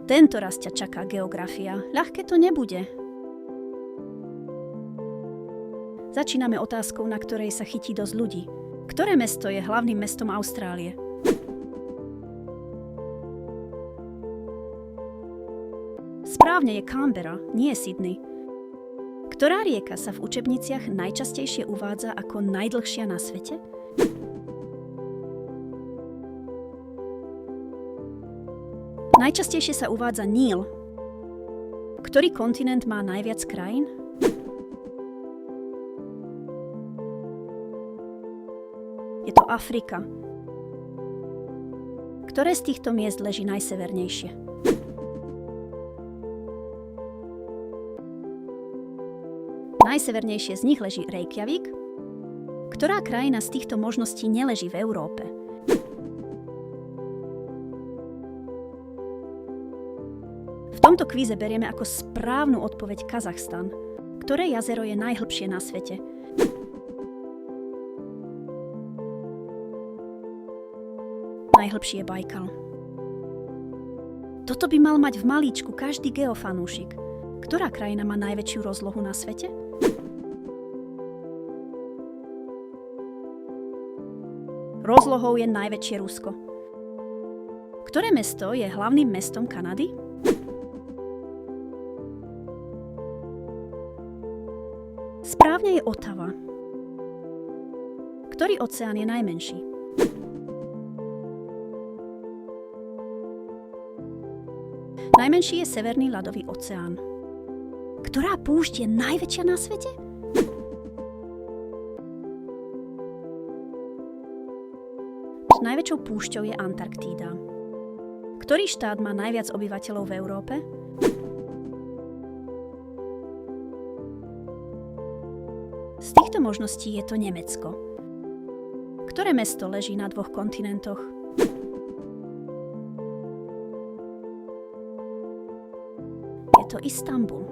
Tento raz ťa čaká geografia. Ľahké to nebude. Začíname otázkou, na ktorej sa chytí dosť ľudí. Ktoré mesto je hlavným mestom Austrálie? Správne je Canberra, nie Sydney. Ktorá rieka sa v učebniciach najčastejšie uvádza ako najdlhšia na svete? Najčastejšie sa uvádza Níl. Ktorý kontinent má najviac krajín? Je to Afrika. Ktoré z týchto miest leží najsevernejšie? Najsevernejšie z nich leží Reykjavík. Ktorá krajina z týchto možností neleží v Európe? V tomto kvíze berieme ako správnu odpoveď Kazachstan. Ktoré jazero je najhlbšie na svete? Najhlbší je Bajkal. Toto by mal mať v malíčku každý geofanúšik. Ktorá krajina má najväčšiu rozlohu na svete? Rozlohou je najväčšie Rusko. Ktoré mesto je hlavným mestom Kanady? Správne je Ottawa. Ktorý oceán je najmenší? Najmenší je Severný ľadový oceán. Ktorá púšť je najväčšia na svete? Najväčšou púšťou je Antarktída. Ktorý štát má najviac obyvateľov v Európe? Z týchto možností je to Nemecko. Ktoré mesto leží na dvoch kontinentoch? Je to Istanbul.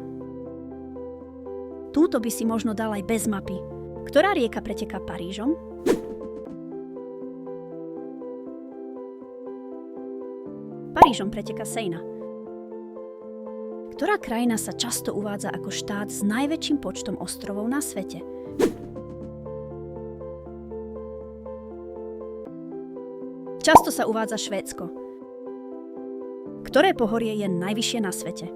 Túto by si možno dal aj bez mapy. Ktorá rieka preteká Parížom? Parížom preteká Seina. Ktorá krajina sa často uvádza ako štát s najväčším počtom ostrovov na svete? Často sa uvádza Švédsko. Ktoré pohorie je najvyššie na svete?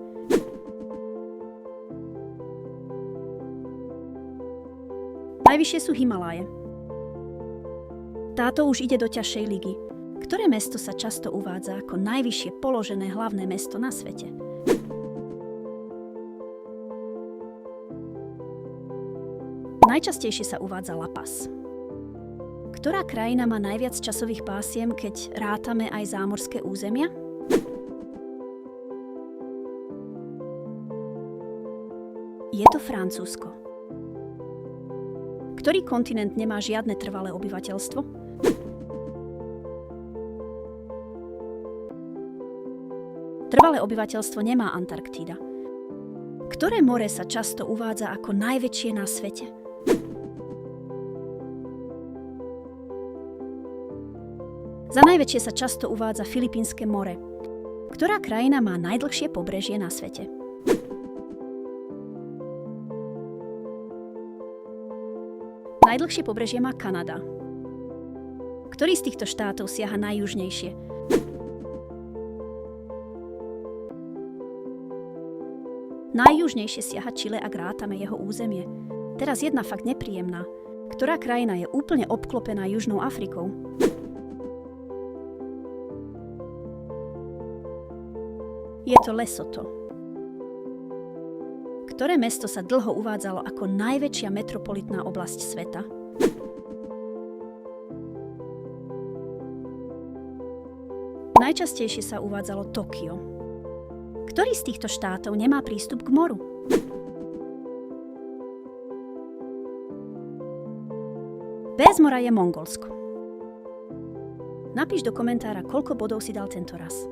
Najvyššie sú Himaláje. Táto už ide do ťažšej ligy. Ktoré mesto sa často uvádza ako najvyššie položené hlavné mesto na svete? Najčastejšie sa uvádza La Paz. Ktorá krajina má najviac časových pásiem, keď rátame aj zámorské územia? Je to Francúzsko. Ktorý kontinent nemá žiadne trvalé obyvateľstvo? Trvalé obyvateľstvo nemá Antarktída. Ktoré more sa často uvádza ako najväčšie na svete? Za najväčšie sa často uvádza Filipínske more. Ktorá krajina má najdlhšie pobrežie na svete? Najdlhšie pobrežie má Kanada. Ktorý z týchto štátov siaha najjužnejšie? Najjužnejšie siaha Čile, ak rátame jeho územie. Teraz jedna fakt nepríjemná. Ktorá krajina je úplne obklopená Južnou Afrikou? Je to Lesotho. Ktoré mesto sa dlho uvádzalo ako najväčšia metropolitná oblasť sveta? Najčastejšie sa uvádzalo Tokio. Ktorý z týchto štátov nemá prístup k moru? Bez mora je Mongolsko. Napíš do komentára, koľko bodov si dal tento raz.